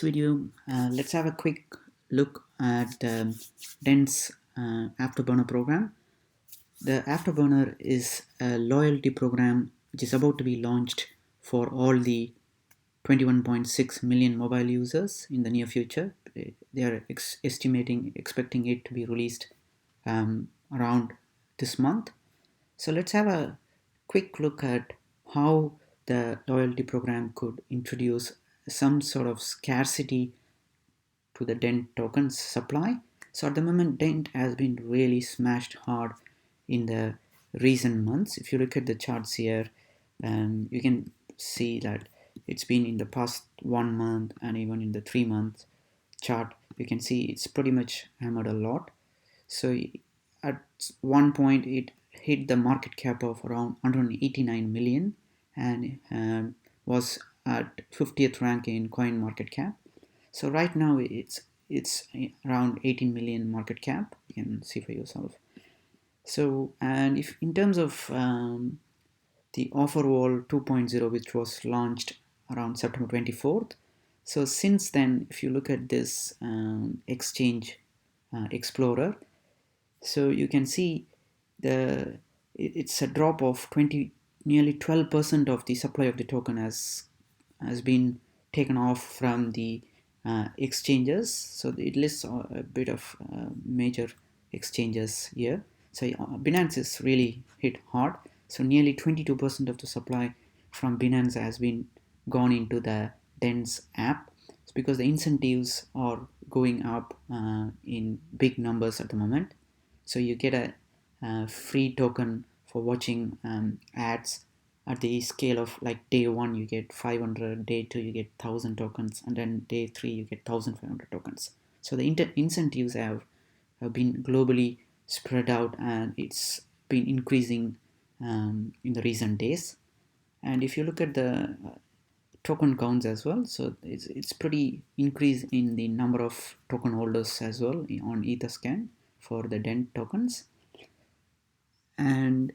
Video, let's have a quick look at DENT's Afterburner program. The Afterburner is a loyalty program which is about to be launched for all the 21.6 million mobile users in the near future. They are expecting it to be released around this month. So let's have a quick look at how the loyalty program could introduce some sort of scarcity to the DENT tokens supply. So at the moment, DENT has been really smashed hard in the recent months. If you look at the charts here, you can see that it's been in the past 1 month and even in the 3 month chart, you can see it's pretty much hammered a lot. So at one point, it hit the market cap of around 189 million and was at 50th rank in coin market cap. So right now it's around 18 million market cap. You can see for yourself. So, and if in terms of the offer wall 2.0, which was launched around September 24th, so since then, if you look at this exchange explorer, so you can see it's a drop of nearly 12% of the supply of the token has been taken off from the exchanges. So it lists a bit of major exchanges here. So Binance is really hit hard. So nearly 22% of the supply from Binance has been gone into the DENS app. It's because the incentives are going up in big numbers at the moment. So you get a free token for watching ads at the scale of like day 1 you get 500, day 2 you get 1000 tokens, and then day 3 you get 1500 tokens. So the incentives have been globally spread out, and it's been increasing in the recent days. And if you look at the token counts as well, so it's pretty increase in the number of token holders as well on Etherscan for the DENT tokens. And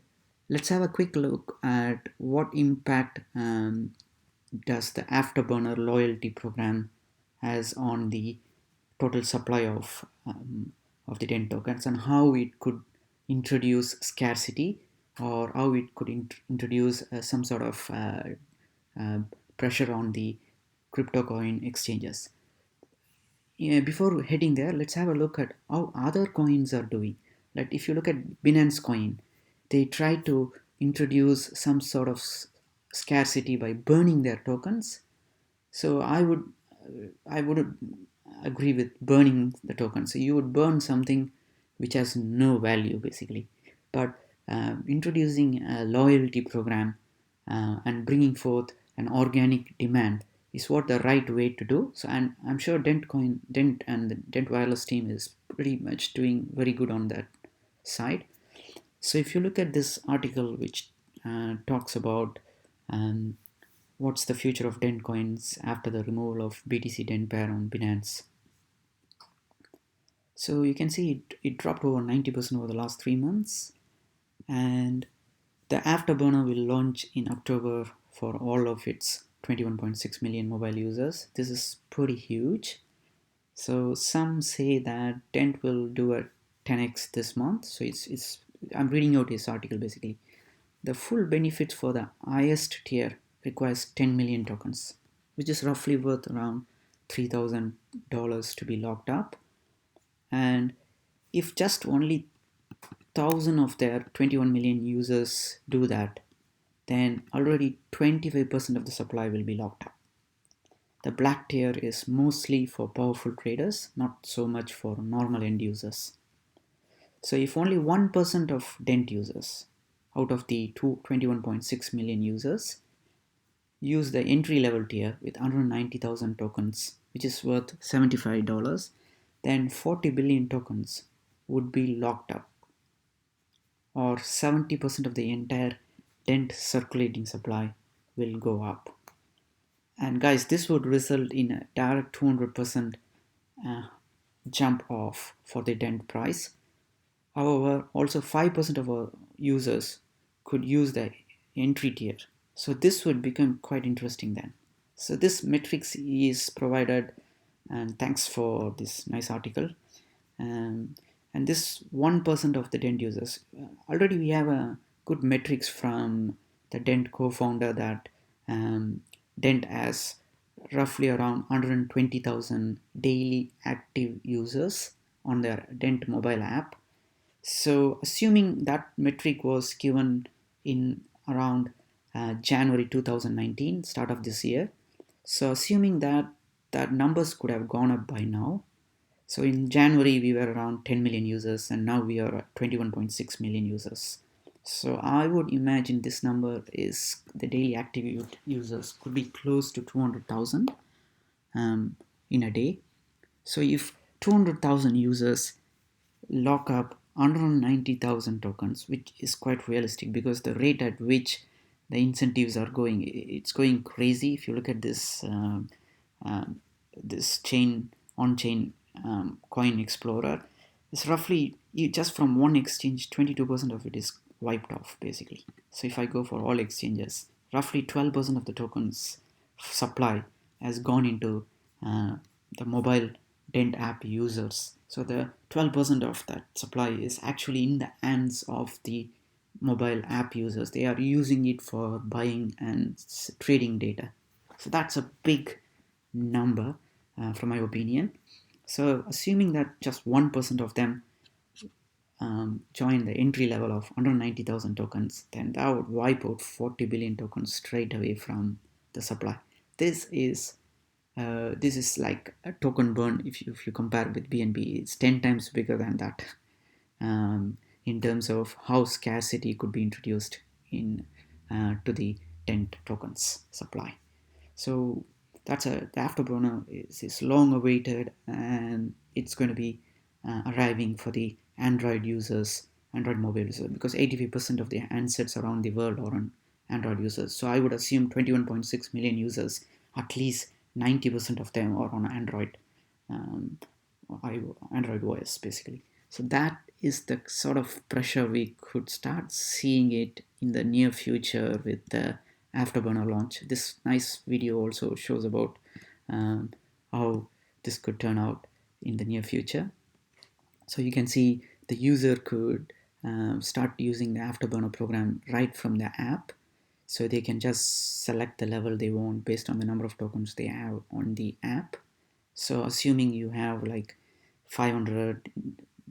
let's have a quick look at what impact does the Afterburner loyalty program has on the total supply of the DENT tokens, and how it could introduce scarcity, or how it could introduce some sort of uh, pressure on the crypto coin exchanges. Yeah, before heading there, let's have a look at how other coins are doing. Like if you look at Binance Coin, they try to introduce some sort of scarcity by burning their tokens. So I would agree with burning the token. So you would burn something which has no value basically. But introducing a loyalty program and bringing forth an organic demand is what the right way to do. So, and I'm sure Dent and the Dent Wireless team is pretty much doing very good on that side. So if you look at this article, which talks about um, what's the future of Dent coins after the removal of BTC Dent pair on Binance. So you can see it dropped over 90% over the last 3 months, and the Afterburner will launch in October for all of its 21.6 million mobile users. This is pretty huge. So some say that Dent will do a 10x this month. So it's I'm reading out his article basically. The full benefits for the highest tier requires 10 million tokens, which is roughly worth around $3,000 to be locked up. And if just only 1,000 of their 21 million users do that, then already 25% of the supply will be locked up. The black tier is mostly for powerful traders, not so much for normal end users. So if only 1% of DENT users out of the 21.6 million users use the entry level tier with 190,000 tokens, which is worth $75, then 40 billion tokens would be locked up, or 70% of the entire DENT circulating supply will go up. And guys, this would result in a direct 200% jump off for the DENT price. However, also 5% of our users could use the entry tier. So this would become quite interesting then. So this metrics is provided And thanks for this nice article. Um, and this 1% of the DENT users, already we have a good metrics from the DENT co-founder that DENT has roughly around 120,000 daily active users on their DENT mobile app. So assuming that metric was given in around January 2019, start of this year. So assuming that numbers could have gone up by now. So in January we were around 10 million users, and now we are at 21.6 million users. So I would imagine this number is the daily active users could be close to 200,000 in a day. So if 200,000 users lock up 190,000 tokens, which is quite realistic because the rate at which the incentives are going, it's going crazy. If you look at this this chain on chain coin explorer, it's roughly just from one exchange 22% of it is wiped off basically. So if I go for all exchanges, roughly 12% of the tokens supply has gone into the mobile DENT app users. So the 12% of that supply is actually in the hands of the mobile app users. They are using it for buying and trading data. So that's a big number from my opinion. So assuming that just 1% of them join the entry level of 190,000 tokens, then that would wipe out 40 billion tokens straight away from the supply. This is like a token burn. If you compare with BNB, it's 10 times bigger than that in terms of how scarcity could be introduced in to the DENT tokens supply. So that's the Afterburner is long awaited, and it's going to be arriving for the Android users, Android mobile users, because 85% of the handsets around the world are on Android users. So I would assume 21.6 million users, at least 90% of them are on Android, um, Android OS basically. So that is the sort of pressure we could start seeing it in the near future with the Afterburner launch. This nice video also shows about um, how this could turn out in the near future. So you can see the user could start using the Afterburner program right from the app. So they can just select the level they want based on the number of tokens they have on the app. So assuming you have like 500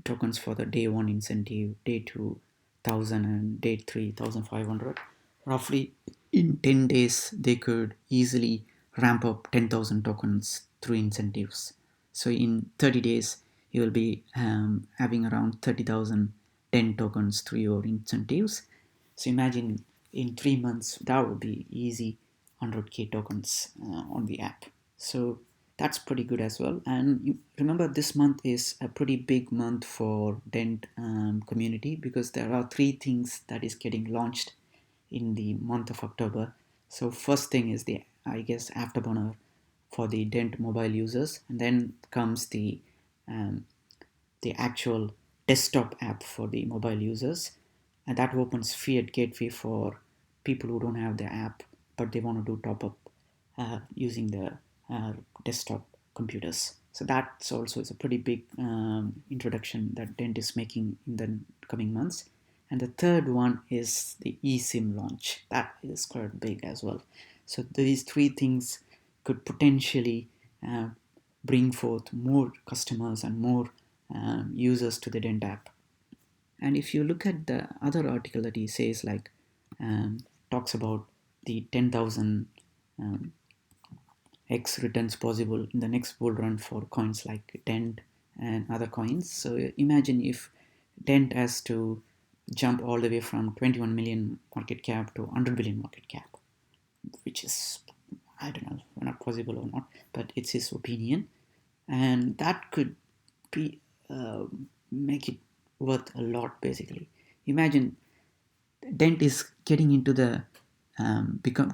tokens for the day one incentive, day two 1000, and day three 1500, roughly in 10 days they could easily ramp up 10,000 tokens through incentives. So in 30 days you will be having around 30,000 DENT tokens through your incentives. So imagine in 3 months that would be easy 100k tokens on the app. So that's pretty good as well. And you remember, this month is a pretty big month for DENT community, because there are three things that is getting launched in the month of October. So first thing is the, I guess, Afterburner for the DENT mobile users, and then comes um, the actual desktop app for the mobile users, and that opens fiat gateway for people who don't have the app but they want to do top up using the desktop computers. So that's also is a pretty big introduction that DENT is making in the coming months. And the third one is the eSIM launch. That is quite big as well. So these three things could potentially uh, bring forth more customers and more users to the DENT app. And if you look at the other article that he says, like talks about the 10,000 um, X returns possible in the next bull run for coins like DENT and other coins. So imagine if DENT has to jump all the way from 21 million market cap to 100 billion market cap, which is, I don't know, not possible or not, but it's his opinion. And that could be make it worth a lot basically. Imagine DENT is getting into the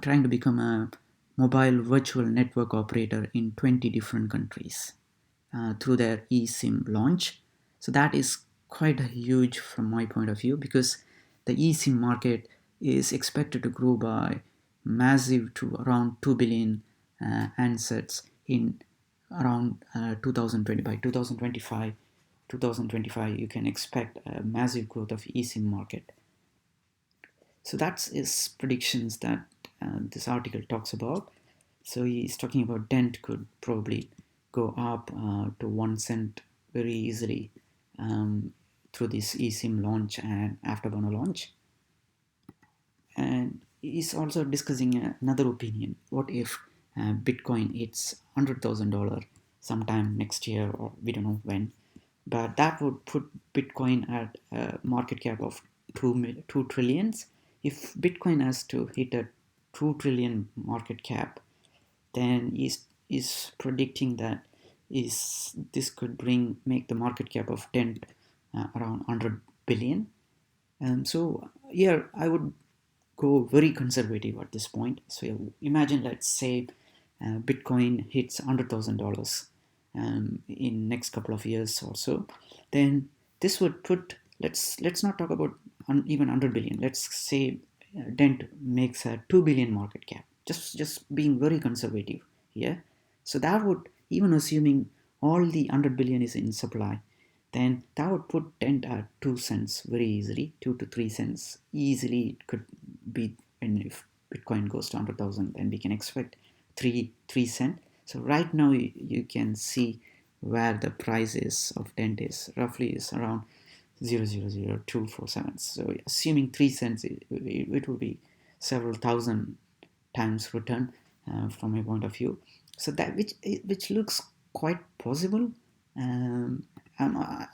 trying to become a mobile virtual network operator in 20 different countries through their eSIM launch. So that is quite huge from my point of view, because the eSIM market is expected to grow by massive to around 2 billion handsets in around 2020. By 2025 you can expect a massive growth of eSIM market. So that's his predictions that this article talks about. So he's talking about DENT could probably go up to 1 cent very easily through this eSIM launch and Afterburner launch. And he's also discussing another opinion. What if Bitcoin hits $100,000 sometime next year, or we don't know when? But that would put Bitcoin at a market cap of 2 trillions. If Bitcoin has to hit a 2 trillion market cap, then is predicting that is this could make the market cap of DENT around 100 billion. So here I would go very conservative at this point. So imagine, let's say, Bitcoin hits $100,000 in next couple of years or so. Then this would put, let's not talk about even 100 billion. Let's say Dent makes a 2 billion market cap. Just being very conservative here. So that would, even assuming all the 100 billion is in supply, then that would put Dent at 2 cents very easily, 2 to 3 cents easily. It could be, and if Bitcoin goes to 100,000, then we can expect 3 cent. So right now you can see where the price is of Dent is roughly is around 0.00247. So assuming 3 cents, it will be several thousand times return from my point of view. So that which looks quite possible. And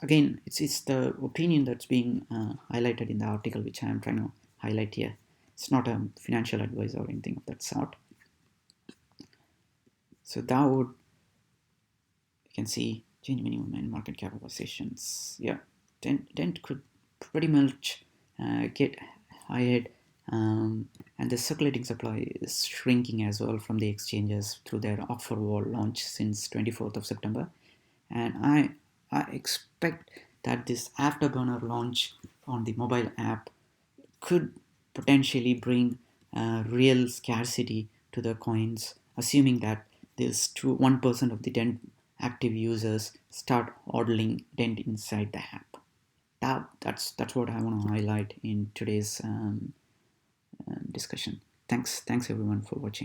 again, it's the opinion that's being highlighted in the article, which I am trying to highlight here. It's not a financial advice or anything of that sort. So that would, you can see change minimum and market capitalizations. Yeah, Dent could pretty much get ahead, and the circulating supply is shrinking as well from the exchanges through their offer wall launch since 24th of September. And I expect that this Afterburner launch on the mobile app could potentially bring real scarcity to the coins, assuming that this 1% of the Dent active users start hodling Dent inside the app. That's what I want to highlight in today's discussion. Thanks everyone for watching.